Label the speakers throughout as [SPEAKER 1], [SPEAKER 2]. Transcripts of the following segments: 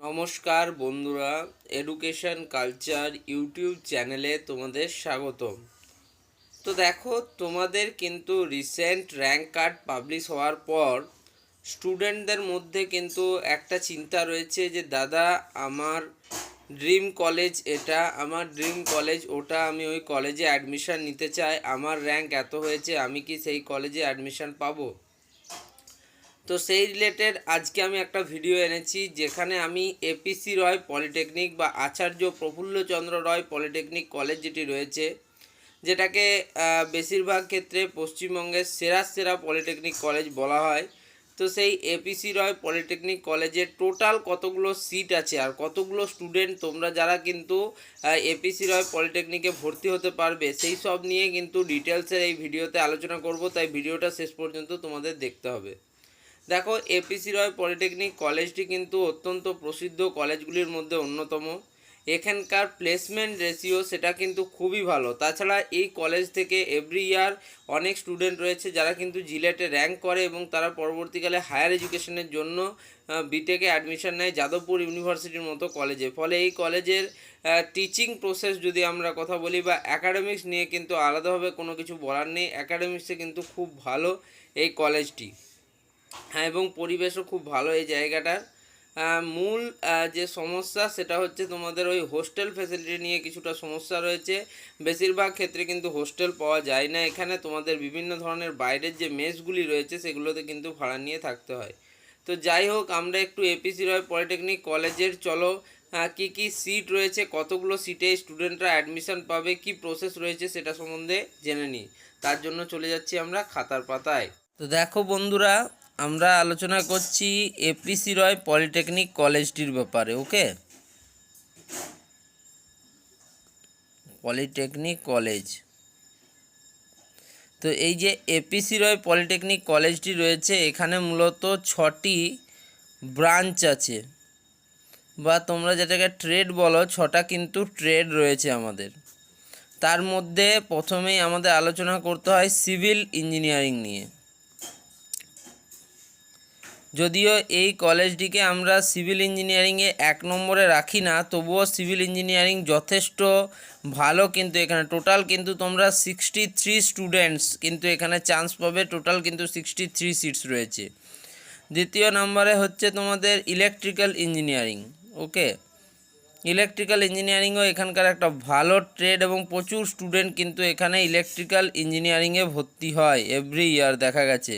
[SPEAKER 1] নমস্কার বন্ধুরা, education culture YouTube চ্যানেলে তোমাদের স্বাগতম। তো দেখো, তোমাদের কিন্তু রিসেন্ট র্যাঙ্ক কার্ড পাবলিশ হওয়ার পর স্টুডেন্টদের মধ্যে কিন্তু একটা চিন্তা রয়েছে যে দাদা, আমার ড্রিম কলেজ এটা, আমার ড্রিম কলেজ ওটা, আমি ওই কলেজে অ্যাডমিশান নিতে চাই, আমার র্যাঙ্ক এত হয়েছে, আমি কি সেই কলেজে অ্যাডমিশান পাবো? তো সেই রিলেটেড আজকে আমি একটা ভিডিও এনেছি, যেখানে আমি এপিসি রয় পলিটেকনিক বা আচার্য প্রফুল্লচন্দ্র রয় পলিটেকনিক কলেজ যেটি রয়েছে, যেটাকে বেশিরভাগ ক্ষেত্রে পশ্চিমবঙ্গের সেরা সেরা পলিটেকনিক কলেজ বলা হয়। তো সেই এপিসি রয় পলিটেকনিক কলেজের টোটাল কতগুলো সিট আছে আর কতগুলো স্টুডেন্ট তোমরা যারা কিন্তু এপিসি রয় পলিটেকনিকে ভর্তি হতে পারবে, সেই সব নিয়ে কিন্তু ডিটেলসের এই ভিডিওতে আলোচনা করব। তাই ভিডিওটা শেষ পর্যন্ত তোমাদের দেখতে হবে। দেখো, এপিসি রয় পলিটেকনিক কলেজটি কিন্তু অত্যন্ত প্রসিদ্ধ কলেজগুলির মধ্যে অন্যতম। এখানকার প্লেসমেন্ট রেশিও সেটা কিন্তু খুবই ভালো। তাছাড়া এই কলেজ থেকে এভরি ইয়ার অনেক স্টুডেন্ট রয়েছে যারা কিন্তু জিলেটে র্যাঙ্ক করে এবং তারা পরবর্তীকালে হায়ার এডুকেশনের জন্য বিটেকে অ্যাডমিশন নেয় যাদবপুর ইউনিভার্সিটির মতো কলেজে। ফলে এই কলেজের টিচিং প্রসেস যদি আমরা কথা বলি বা অ্যাকাডেমিক্স নিয়ে কিন্তু আলাদাভাবে কোনো কিছু বলার নেই। অ্যাকাডেমিক্সে কিন্তু খুব ভালো এই কলেজটি। হ্যাঁ, এবং পরিবেশও খুব ভালো এই জায়গাটার। মূল যে সমস্যা সেটা হচ্ছে তোমাদের ওই হোস্টেল ফ্যাসিলিটি নিয়ে কিছুটা সমস্যা রয়েছে। বেশিরভাগ ক্ষেত্রে কিন্তু হোস্টেল পাওয়া যায় না এখানে। তোমাদের বিভিন্ন ধরনের বাইরের যে মেসগুলি রয়েছে সেগুলোতে কিন্তু ভাড়া নিয়ে থাকতে হয়। তো যাই হোক, আমরা একটু এপিসি রয় পলিটেকনিক কলেজের চলো কি কি সিট রয়েছে, কতগুলো সিটে স্টুডেন্টরা অ্যাডমিশন পাবে, কি প্রসেস রয়েছে সেটা সম্বন্ধে জেনে নিই। তার জন্য চলে যাচ্ছি আমরা খাতার পাতায়। তো দেখো বন্ধুরা, আমরা আলোচনা করছি এপিসি রয় পলিটেকনিক কলেজটির ব্যাপারে। ওকে, পলিটেকনিক কলেজ। তো এই যে এপিসি রয় পলিটেকনিক কলেজটি রয়েছে, এখানে মূলত 6টি ব্রাঞ্চ আছে, বা তোমরা যেটাকে ট্রেড বলো, 6টা কিন্তু ট্রেড রয়েছে আমাদের। তার মধ্যে প্রথমেই আমাদের আলোচনা করতে হয় সিভিল ইঞ্জিনিয়ারিং নিয়ে। যদিও এই কলেজটিকে আমরা সিভিল ইঞ্জিনিয়ারিংয়ে 1 নম্বরে রাখি না, তবুও সিভিল ইঞ্জিনিয়ারিং যথেষ্ট ভালো। কিন্তু এখানে টোটাল কিন্তু তোমরা 63 স্টুডেন্টস কিন্তু এখানে চান্স পাবে। টোটাল কিন্তু 63 সিটস রয়েছে। দ্বিতীয় নম্বরে হচ্ছে তোমাদের ইলেকট্রিক্যাল ইঞ্জিনিয়ারিং। ওকে, ইলেকট্রিক্যাল ইঞ্জিনিয়ারিংও এখানকার একটা ভালো ট্রেড এবং প্রচুর স্টুডেন্ট কিন্তু এখানে ইলেকট্রিক্যাল ইঞ্জিনিয়ারিংয়ে ভর্তি হয় এভরি ইয়ার, দেখা গেছে।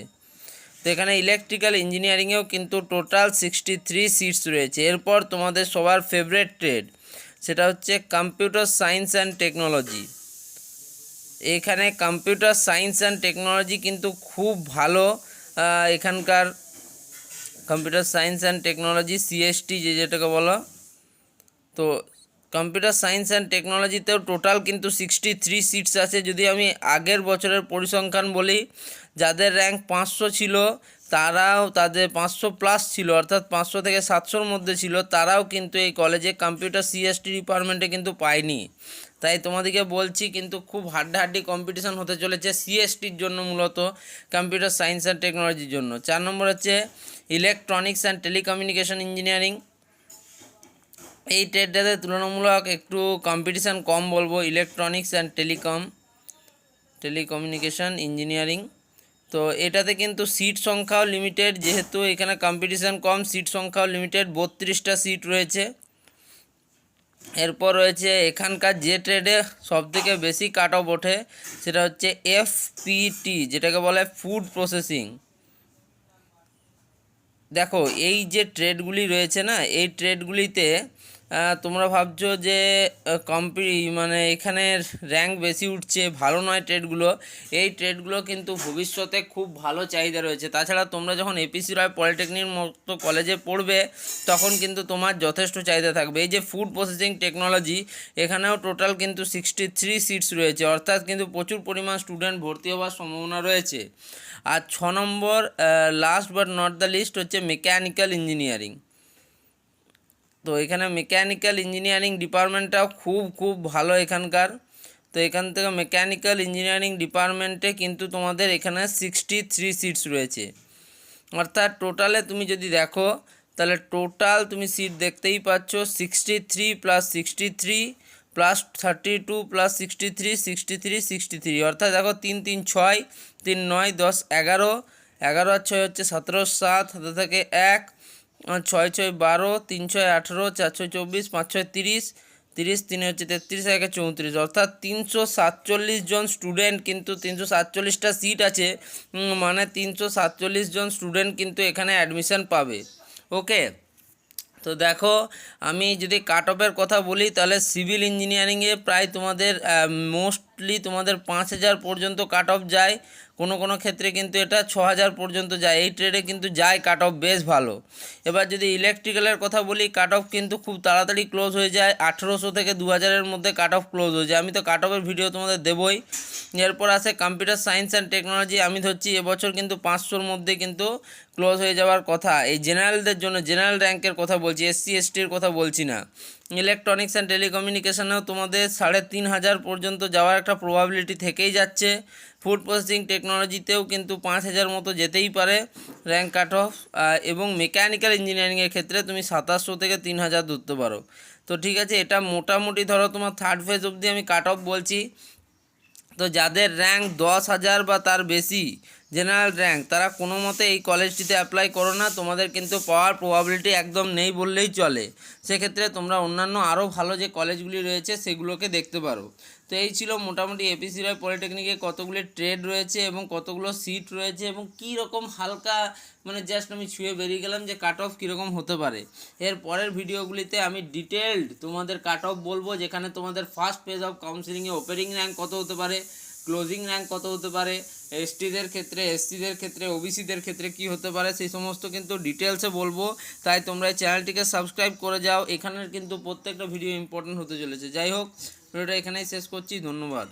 [SPEAKER 1] তো এখানে ইলেকট্রিক্যাল ইঞ্জিনিয়ারিংয়েও কিন্তু টোটাল 63 সিটস রয়েছে। এরপর তোমাদের সবার ফেভারিট ট্রেড, সেটা হচ্ছে কম্পিউটার সায়েন্স অ্যান্ড টেকনোলজি। এখানে কম্পিউটার সায়েন্স অ্যান্ড টেকনোলজি কিন্তু খুব ভালো। এখানকার computer science and technology, CST যেটাকে বলো, তো কম্পিউটার সায়েন্স অ্যান্ড টেকনোলজিতেও টোটাল কিন্তু 63 সিটস আছে। যদি আমি আগের বছরের পরিসংখ্যান বলি, যাদের র্যাঙ্ক 500 ছিল তারাও, তাদের 500 প্লাস ছিল, অর্থাৎ 500 থেকে 700-র মধ্যে ছিল, তারাও কিন্তু এই কলেজে কম্পিউটার সিএসটি ডিপার্টমেন্টে কিন্তু পায়নি। তাই তোমাদেরকে বলছি, কিন্তু খুব হাড্ডাহাড্ডি কম্পিটিশন হতে চলেছে সিএসটির জন্য, মূলত কম্পিউটার সায়েন্স অ্যান্ড টেকনোলজির জন্য। 4 নম্বর হচ্ছে ইলেকট্রনিক্স অ্যান্ড টেলিকমিউনিকেশন ইঞ্জিনিয়ারিং। এই ট্রেডটাতে তুলনামূলক একটু কম্পিটিশান কম বলবো, ইলেকট্রনিক্স অ্যান্ড টেলিকমিউনিকেশন ইঞ্জিনিয়ারিং। তো এটাতে কিন্তু সিট সংখ্যাও লিমিটেড, যেহেতু এখানে কম্পিটিশান কম, সিট সংখ্যাও লিমিটেড, 32টা সিট রয়েছে। এরপর রয়েছে এখানকার যে ট্রেডে সবথেকে বেশি কাট অফ ওঠে, সেটা হচ্ছে এফপিটি, যেটাকে বলে ফুড প্রসেসিং। দেখো, এই যে ট্রেডগুলি রয়েছে না, এই ট্রেডগুলিতে তোমরা ভাবছো যে মানে এখানের র্যাঙ্ক বেশি উঠছে, ভালো নয় ট্রেডগুলো। এই ট্রেডগুলো কিন্তু ভবিষ্যতে খুব ভালো চাহিদা রয়েছে। তাছাড়া তোমরা যখন এপিসি রয় পলিটেকনিক মতো কলেজে পড়বে, তখন কিন্তু তোমার যথেষ্ট চাহিদা থাকবে। এই যে ফুড প্রসেসিং টেকনোলজি, এখানেও টোটাল কিন্তু 63 সিটস রয়েছে, অর্থাৎ কিন্তু প্রচুর পরিমাণ স্টুডেন্ট ভর্তি হওয়ার সম্ভাবনা রয়েছে। আর 6 নম্বর, last but not the list, হচ্ছে মেকানিক্যাল ইঞ্জিনিয়ারিং। তো এখানে মেকানিক্যাল ইঞ্জিনিয়ারিং ডিপার্টমেন্টটাও খুব ভালো এখানকার। তো এখান থেকে মেকানিক্যাল ইঞ্জিনিয়ারিং ডিপার্টমেন্টে কিন্তু তোমাদের এখানে 63 সিটস রয়েছে। অর্থাৎ টোটালে তুমি যদি দেখো, তাহলে টোটাল তুমি সিট দেখতেই পাচ্ছ 63 প্লাস 63 প্লাস 32 প্লাস 63 63 63, অর্থাৎ দেখো 3 3 6 3 9 10 11, 11 আর 6 হচ্ছে 17, 7 হাতে থাকে 1, 6 6 12, 3 6 18, 4 6 24, 5 6 30, 30 3 হচ্ছে 33, 1 34, অর্থাৎ 347 জন স্টুডেন্ট কিন্তু 347টা সিট আছে, মানে 347 জন স্টুডেন্ট কিন্তু এখানে অ্যাডমিশান পাবে। ওকে, তো দেখো আমি যদি কাট অফের কথা বলি তাহলে সিভিল ইঞ্জিনিয়ারিংয়ে প্রায় তোমাদের মোস্টলি তোমাদের 5000 পর্যন্ত কাট অফ যায়, কোনো কোনো ক্ষেত্রে কিন্তু এটা 6000 পর্যন্ত যায়। এই ট্রেডে কিন্তু যায় কাট অফ বেশ ভালো। এবার যদি ইলেকট্রিক্যালের কথা বলি কাট অফ কিন্তু খুব তাড়াতাড়ি ক্লোজ হয়ে যায়, 1800 থেকে 2000-এর মধ্যে কাট অফ ক্লোজ হয়ে যায়। আমি তো কাট অফের ভিডিও তোমাদের দেবই। এরপর আসে কম্পিউটার সায়েন্স অ্যান্ড টেকনোলজি, আমি ধরছি এবছর কিন্তু 500-র মধ্যে কিন্তু ক্লোজ হয়ে যাওয়ার কথা। এই জেনারেলদের জন্য, জেনারেল র্যাঙ্কের কথা বলছি, SC STর কথা বলছি না। ইলেকট্রনিক্স অ্যান্ড টেলিকমিউনিকেশনেও তোমাদের 3500 পর্যন্ত যাওয়ার একটা প্রবাবিলিটি থেকেই যাচ্ছে। ফুড প্রসেসিং টেকনোলজিতেও কিন্তু 5000 মতো যেতেই পারে র্যাঙ্ক কাট অফ, এবং মেকানিক্যাল ইঞ্জিনিয়ারিংয়ের ক্ষেত্রে তুমি 2700 থেকে 3000 ধরতে পারো। তো ঠিক আছে, এটা মোটামুটি ধরো তোমার থার্ড ফেজ অবধি আমি কাট অফ বলছি। তো যাদের র্যাঙ্ক 10,000 বা তার বেশি জেনারেল র্যাঙ্ক, তারা কোনো মতে এই কলেজটিতে অ্যাপ্লাই করো না, তোমাদের কিন্তু পাওয়ার প্রবাবিলিটি একদম নেই বললেই চলে। সেক্ষেত্রে তোমরা অন্যান্য আরও ভালো যে কলেজগুলি রয়েছে সেগুলোকে দেখতে পারো। তো এই ছিল মোটামুটি এপিসি রায় পলিটেকনিকে কতগুলি ট্রেড রয়েছে এবং কতগুলো সিট রয়েছে এবং কী রকম হালকা, মানে জাস্ট আমি ছুঁয়ে বেরিয়ে গেলাম যে কাট অফ কীরকম হতে পারে। এর পরের ভিডিওগুলিতে আমি ডিটেলড তোমাদের কাট অফ বলবো, যেখানে তোমাদের ফার্স্ট পেজ অফ কাউন্সিলিংয়ে ওপেনিং র্যাঙ্ক কত হতে পারে, ক্লোজিং র্যাঙ্ক কত হতে পারে, এসটিদের ক্ষেত্রে, এসসিদের ক্ষেত্রে, ওবিসিদের ক্ষেত্রে কি হতে পারে, সেই সমস্ত কিন্তু ডিটেলসে বলবো। তাই তোমরা এই চ্যানেলটিকে সাবস্ক্রাইব করে যাও, এখানের কিন্তু প্রত্যেকটা ভিডিও ইম্পর্টেন্ট হতে চলেছে। যাই হোক, ভিডিওটা এখানেই শেষ করছি, ধন্যবাদ।